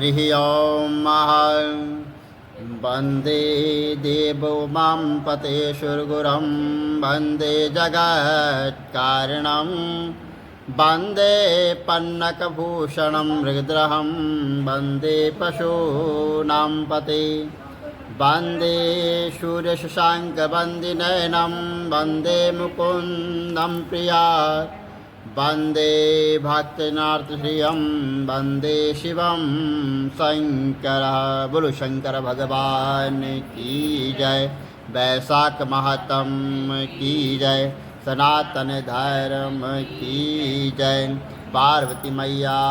हरिः ॐ वन्दे देवोमां पतेशुर्गुरं वन्दे जगत्कारणं वन्दे पन्नकभूषणं मृगद्रहं वन्दे पशूनां पते वन्दे सूर्यशशाङ्कवन्दिनयनं वन्दे मुकुन्दं प्रियात् वन्दे भक्तनाथश्रियं वन्दे शिवं शङ्करः। बोलो शंकर भगवान की जय। वैशाख महतम की जय। सनातन धर्म की जय। पार्वती मैया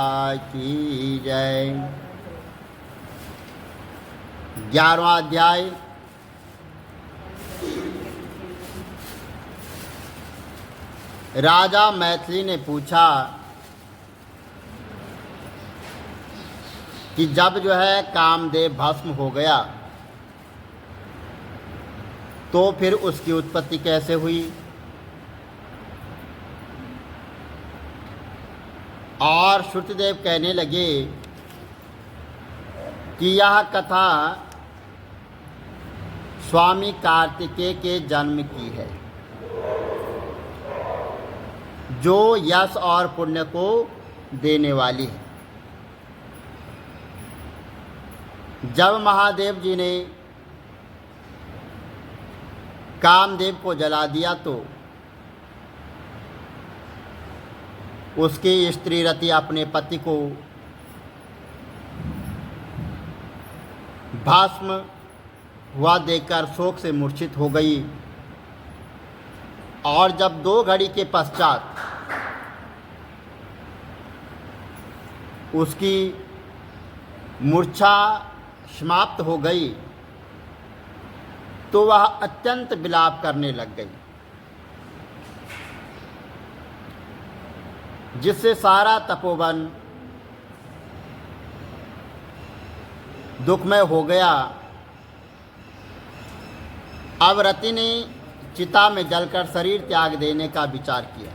की जय। 11वां अध्याय। राजा मैथिली ने पूछा कि जब जो है कामदेव भस्म हो गया तो फिर उसकी उत्पत्ति कैसे हुई। और श्रुतदेव कहने लगे कि यह कथा स्वामी कार्तिकेय के जन्म की है, जो यश और पुण्य को देने वाली है। जब महादेव जी ने कामदेव को जला दिया तो उसकी स्त्री रति अपने पति को भस्म हुआ देखकर शोक से मूर्छित हो गई। और जब 2 घड़ी के पश्चात उसकी मूर्छा समाप्त हो गई तो वह अत्यंत विलाप करने लग गई, जिससे सारा तपोवन दुखमय हो गया। अब रति ने चिता में जलकर शरीर त्याग देने का विचार किया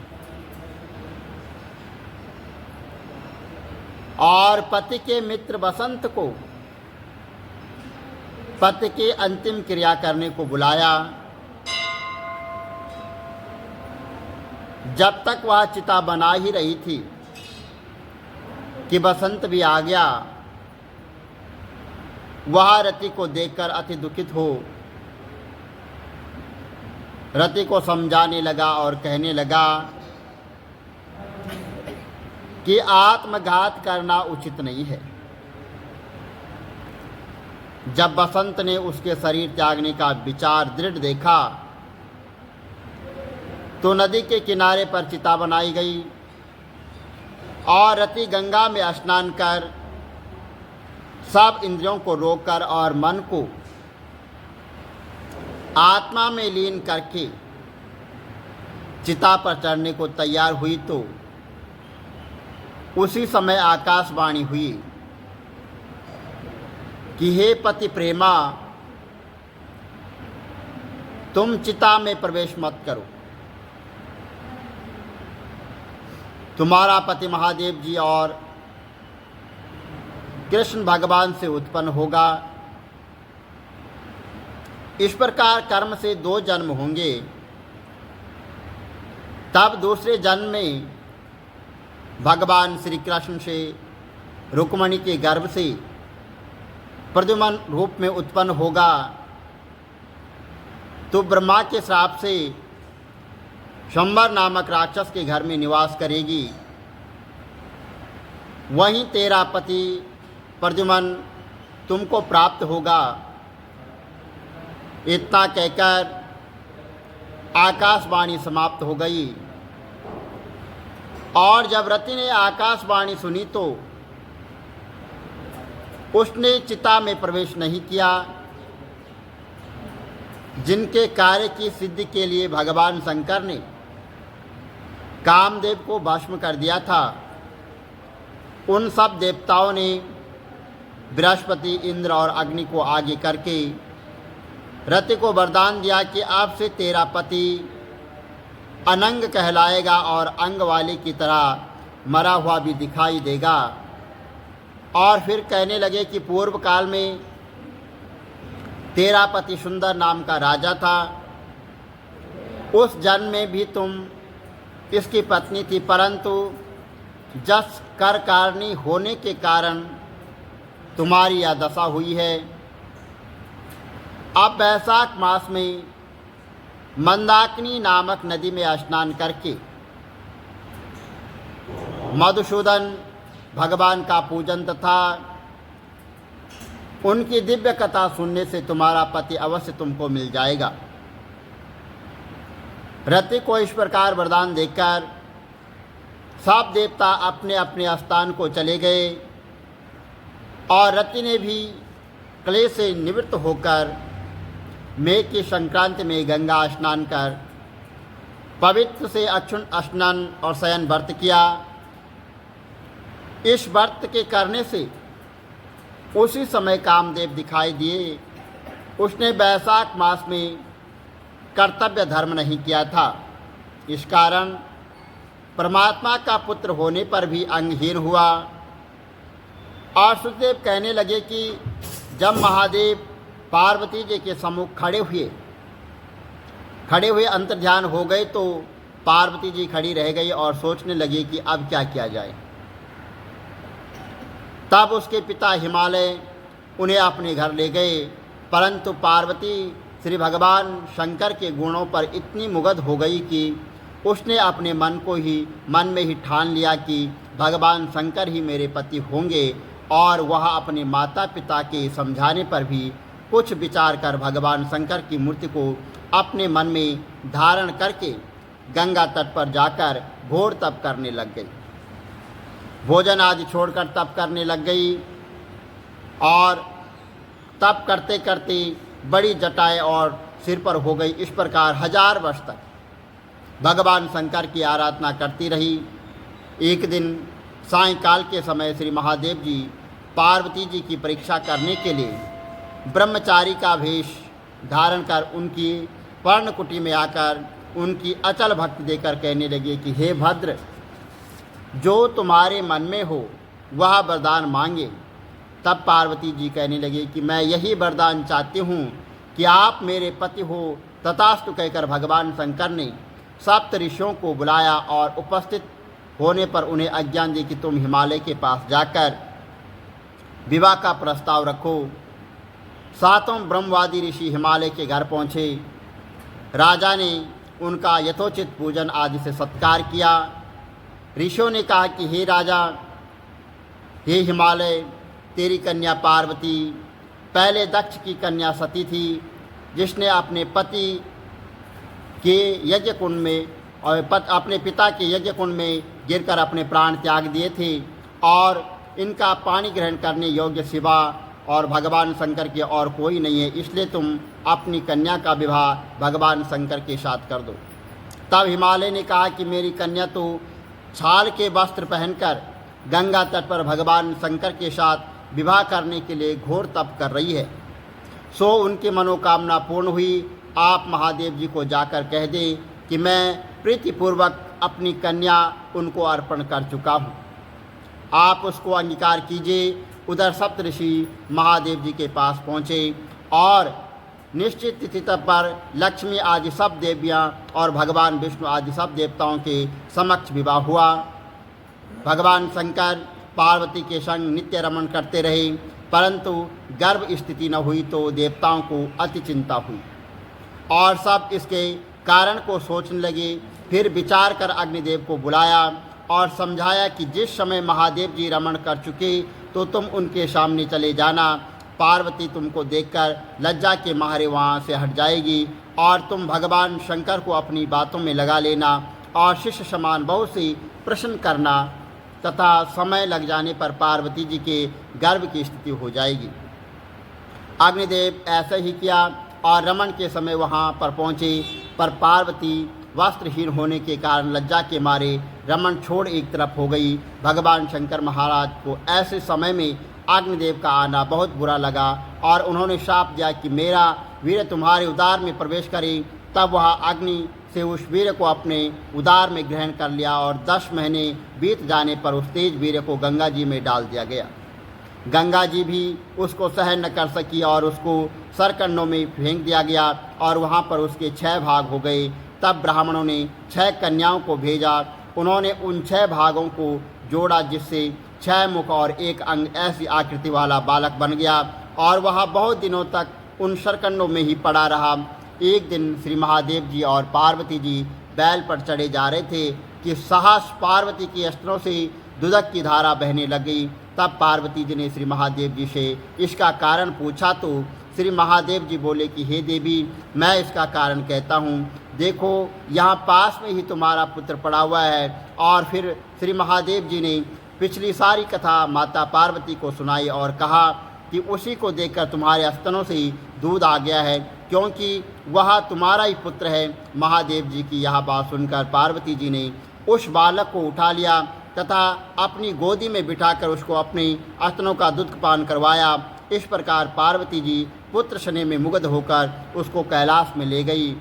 और पति के मित्र बसंत को पति की अंतिम क्रिया करने को बुलाया। जब तक वह चिता बना ही रही थी कि बसंत भी आ गया। वह रति को देखकर अति दुखित हो रति को समझाने लगा और कहने लगा कि आत्मघात करना उचित नहीं है। जब बसंत ने उसके शरीर त्यागने का विचार दृढ़ देखा तो नदी के किनारे पर चिता बनाई गई और रति गंगा में स्नान कर सब इंद्रियों को रोककर और मन को आत्मा में लीन करके चिता पर चढ़ने को तैयार हुई तो उसी समय आकाशवाणी हुई कि हे पति प्रेमा, तुम चिता में प्रवेश मत करो। तुम्हारा पति महादेव जी और कृष्ण भगवान से उत्पन्न होगा। इस प्रकार कर्म से 2 जन्म होंगे। तब दूसरे जन्म में भगवान श्री कृष्ण से रुक्मिणी के गर्भ से प्रद्युम्न रूप में उत्पन्न होगा तो ब्रह्मा के श्राप से शंबर नामक राक्षस के घर में निवास करेगी। वहीं तेरा पति प्रद्युम्न तुमको प्राप्त होगा। इतना कहकर आकाशवाणी समाप्त हो गई। और जब रति ने आकाशवाणी सुनी तो उसने चिता में प्रवेश नहीं किया। जिनके कार्य की सिद्धि के लिए भगवान शंकर ने कामदेव को भस्म कर दिया था, उन सब देवताओं ने बृहस्पति, इंद्र और अग्नि को आगे करके रति को वरदान दिया कि अब से तेरा पति अनंग कहलाएगा और अंग वाले की तरह मरा हुआ भी दिखाई देगा। और फिर कहने लगे कि पूर्व काल में तेरा पति सुंदर नाम का राजा था, उस जन्म में भी तुम इसकी पत्नी थी, परंतु जस कर कारणी होने के कारण तुम्हारी यह दशा हुई है। अब वैशाख मास में मंदाकिनी नामक नदी में स्नान करके मधुसूदन भगवान का पूजन तथा उनकी दिव्य कथा सुनने से तुम्हारा पति अवश्य तुमको मिल जाएगा। रति को इस प्रकार वरदान देकर सब देवता अपने अपने स्थान को चले गए और रति ने भी क्लेश से निवृत्त होकर मेघ की संक्रांति में गंगा स्नान कर पवित्र से अक्षुण स्नान और शयन व्रत किया। इस व्रत के करने से उसी समय कामदेव दिखाई दिए। उसने वैशाख मास में कर्तव्य धर्म नहीं किया था, इस कारण परमात्मा का पुत्र होने पर भी अंगहीन हुआ। और सुखदेव कहने लगे कि जब महादेव पार्वती जी के सम्मुख खड़े हुए अंतर्ध्यान हो गए तो पार्वती जी खड़ी रह गई और सोचने लगी कि अब क्या किया जाए। तब उसके पिता हिमालय उन्हें अपने घर ले गए, परंतु पार्वती श्री भगवान शंकर के गुणों पर इतनी मुग्ध हो गई कि उसने अपने मन में ही ठान लिया कि भगवान शंकर ही मेरे पति होंगे। और वह अपने माता पिता के समझाने पर भी कुछ विचार कर भगवान शंकर की मूर्ति को अपने मन में धारण करके गंगा तट पर जाकर घोर तप करने लग गई। भोजन आदि छोड़कर तप करने लग गई और तप करते करते बड़ी जटाएं और सिर पर हो गई। इस प्रकार 1000 वर्ष तक भगवान शंकर की आराधना करती रही। एक दिन सायंकाल के समय श्री महादेव जी पार्वती जी की परीक्षा करने के लिए ब्रह्मचारी का वेश धारण कर उनकी पर्णकुटी में आकर उनकी अचल भक्ति देकर कहने लगे कि हे भद्र, जो तुम्हारे मन में हो वह वरदान मांगे। तब पार्वती जी कहने लगे कि मैं यही वरदान चाहती हूँ कि आप मेरे पति हो। तथास्तु कहकर भगवान शंकर ने सप्त ऋषियों को बुलाया और उपस्थित होने पर उन्हें आज्ञा दी कि तुम हिमालय के पास जाकर विवाह का प्रस्ताव रखो। 7वें ब्रह्मवादी ऋषि हिमालय के घर पहुँचे। राजा ने उनका यथोचित पूजन आदि से सत्कार किया। ऋषियों ने कहा कि हे राजा, हे हिमालय, तेरी कन्या पार्वती पहले दक्ष की कन्या सती थी, जिसने अपने पति के यज्ञ कुंड में और अपने पिता के यज्ञ कुंड में गिरकर अपने प्राण त्याग दिए थे। और इनका पानी ग्रहण करने योग्य सिवा और भगवान शंकर के और कोई नहीं है, इसलिए तुम अपनी कन्या का विवाह भगवान शंकर के साथ कर दो। तब हिमालय ने कहा कि मेरी कन्या तो छाल के वस्त्र पहनकर गंगा तट पर भगवान शंकर के साथ विवाह करने के लिए घोर तप कर रही है, सो उनकी मनोकामना पूर्ण हुई। आप महादेव जी को जाकर कह दें कि मैं प्रीतिपूर्वक अपनी कन्या उनको अर्पण कर चुका हूँ, आप उसको अंगीकार कीजिए। उधर सप्तऋषि महादेव जी के पास पहुँचे और निश्चित तिथि पर लक्ष्मी आदि सब देवियाँ और भगवान विष्णु आदि सब देवताओं के समक्ष विवाह हुआ। भगवान शंकर पार्वती के संग नित्य रमण करते रहे, परंतु गर्भ स्थिति न हुई तो देवताओं को अति चिंता हुई और सब इसके कारण को सोचने लगे। फिर विचार कर अग्निदेव को बुलाया और समझाया कि जिस समय महादेव जी रमण कर चुके तो तुम उनके सामने चले जाना। पार्वती तुमको देखकर लज्जा के मारे वहाँ से हट जाएगी और तुम भगवान शंकर को अपनी बातों में लगा लेना और शिष्य समान बहुत सी प्रश्न करना तथा समय लग जाने पर पार्वती जी के गर्भ की स्थिति हो जाएगी। अग्निदेव ऐसा ही किया और रमण के समय वहाँ पर पहुँचे, पर पार्वती वस्त्रहीन होने के कारण लज्जा के मारे रमण छोड़ एक तरफ हो गई। भगवान शंकर महाराज को ऐसे समय में अग्निदेव का आना बहुत बुरा लगा और उन्होंने शाप दिया कि मेरा वीर तुम्हारे उदार में प्रवेश करे। तब वह अग्नि से उस वीर को अपने उदार में ग्रहण कर लिया और 10 महीने बीत जाने पर उस तेज वीर को गंगा जी में डाल दिया गया। गंगा जी भी उसको सहन न कर सकी और उसको सरकंडों में फेंक दिया गया और वहाँ पर उसके 6 भाग हो गए। तब ब्राह्मणों ने 6 कन्याओं को भेजा। उन्होंने उन 6 भागों को जोड़ा जिससे 6 मुख और 1 अंग ऐसी आकृति वाला बालक बन गया और वह बहुत दिनों तक उन सरकंडों में ही पड़ा रहा। एक दिन श्री महादेव जी और पार्वती जी बैल पर चढ़े जा रहे थे कि सहसा पार्वती की स्तनों से दुधक की धारा बहने लगी। तब पार्वती जी ने श्री महादेव जी से इसका कारण पूछा तो श्री महादेव जी बोले कि हे देवी, मैं इसका कारण कहता हूँ। देखो, यहाँ पास में ही तुम्हारा पुत्र पड़ा हुआ है। और फिर श्री महादेव जी ने पिछली सारी कथा माता पार्वती को सुनाई और कहा कि उसी को देखकर तुम्हारे स्तनों से ही दूध आ गया है, क्योंकि वह तुम्हारा ही पुत्र है। महादेव जी की यह बात सुनकर पार्वती जी ने उस बालक को उठा लिया तथा अपनी गोदी में बिठाकर उसको अपने स्तनों का दूध पान करवाया। इस प्रकार पार्वती जी पुत्र स्नेह में मुग्ध होकर उसको कैलाश में ले गई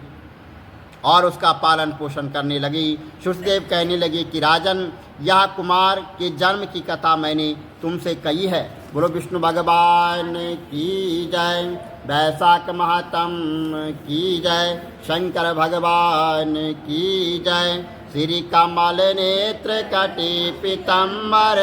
और उसका पालन पोषण करने लगी। सुरदेव कहने लगे कि राजन, यह कुमार के जन्म की कथा मैंने तुमसे कही है। बोलो विष्णु भगवान की जय, वैशाख महात्म की जय, शंकर भगवान की जय। श्री कमल नेत्र कटी पीतम्बर,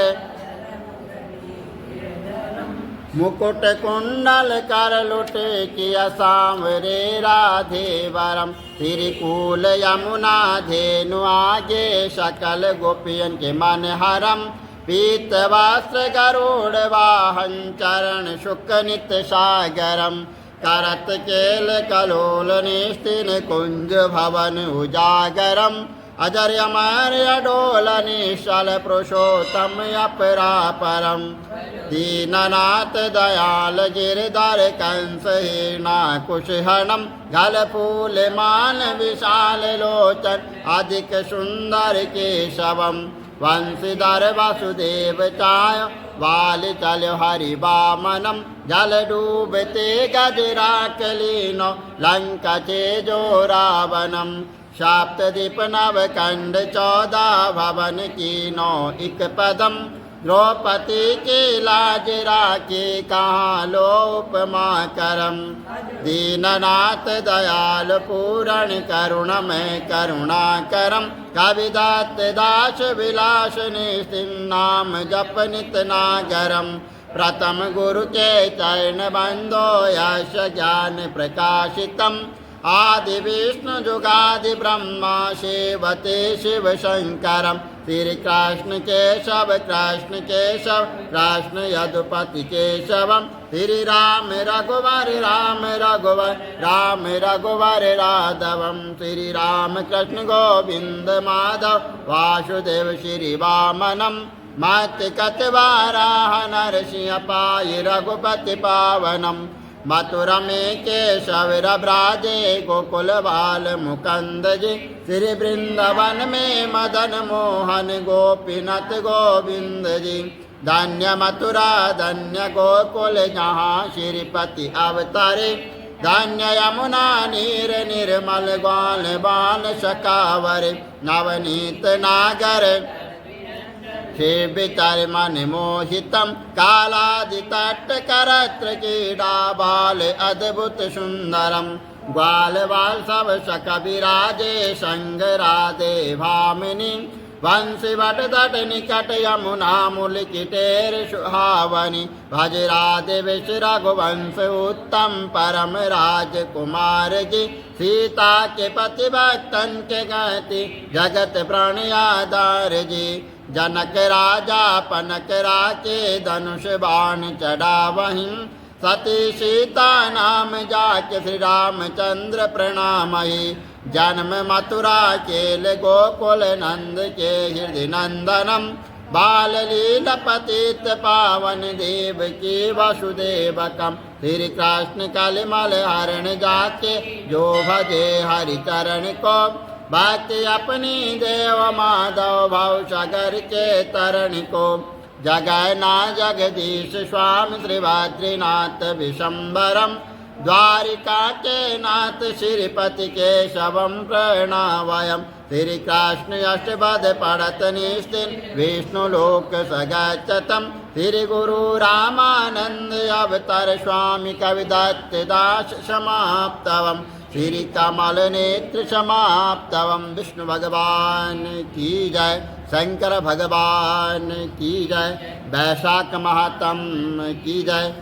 मुकुट कुंडल कर लुट किया सांवरे राधे वरम। त्रिकूल यमुना धेनु आगे, सकल गोपियन के मन हरम। पीत वस्त्र गरुड़ वाहन, चरण शुक नित सागरम। करत केल कलोल निस्तिन, कुंज भवन उजागरम। अजर अमर अडोल निश्चल, पुरुषोत्तम अपरापरम। दीननाथ दयाल गिरधर, कंस हीना कुशहनम। गल फूल मान विशाल लोचन, अधिक सुंदर केशवम। वंशीधर वसुदेव चाय, वाल चल हरि वामनम। जल डूबते गजराक लीनो, लंका चेजो रावणम। सप्तदीप नवकंड 14 भवन कीनो इक पदम। द्रौपदी के लाज राखे, कहाँ लो उपमा करम। दीननाथ दयाल पूरण, करुणमय करुणा करम। कविदत्त दास विलास, निस्तिन नाम जप नित नागरम। प्रथम गुरु के चरण बंदो, यश ज्ञान प्रकाशितम। आदि विष्णु जुगादि ब्रह्मा, सेवते शिव शंकरम। श्री कृष्ण केशव कृष्ण केशव, कृष्ण यदुपति केशवम। श्री राम रघुवर राम रघुवर, राम रघुवर राघवम। श्री राम कृष्ण गोविंद माधव, वासुदेव श्री वामनम। मत कतवाराह नरसिंह पाय, रघुपति पावनम। मथुरा में केशव ब्राजे, गोकुल बाल मुकुंद जी। श्री वृंदावन में मदन मोहन, गोपीनाथ गोविंद जी। धन्य मथुरा धन्य गोकुल, जहाँ श्रीपति अवतारे। धन्य यमुना नीर निर्मल, ग्वाल बाल सकावर। नवनीत नागर, शिव विचार मन मोहितम। कालादि तट करत्र क्रीड़ा, बाल अद्भुत सुंदरम। ग्वाल बाल सब सख विराजे, संग राधे भामिनी। वंशी वट तट निकट, यमुना मूल किटेर सुहावनी। भज राधे विष रघुवंश, उत्तम परम राजकुमार जी। सीता के पति भक्तन के गति, जगत प्राण आधार जी। जनक राजा पनक राके, धनुष बाण चढ़ावहीं। सती सीता नाम जाके, श्री रामचंद्र प्रणामहि। जन्म मथुरा केल, गोकुल नंद के हृदय नंदनम। बाल लील पतित पावन, देव की वसुदेवकम। श्री कृष्ण कलिमल हरण जाके, जो भजे हरि चरण को। भक्ति अपनी देव माधव, भव सागर के तरण को। जगय ना जगदीश स्वामी, श्री बद्रीनाथ विशंबरम। द्वारिका के नाथ, श्रीपति केशवम प्रणावयम। श्री कृष्ण अष्टपद पढ़त निस्तिन विष्णु लोक सगच्छतम श्री गुरु रामानंद अवतार स्वामी कविदत्त दास समाप्तवम श्री कमल नेत्र समाप्तवम विष्णु भगवान की जय शंकर भगवान की जय वैशाख महात्म की जय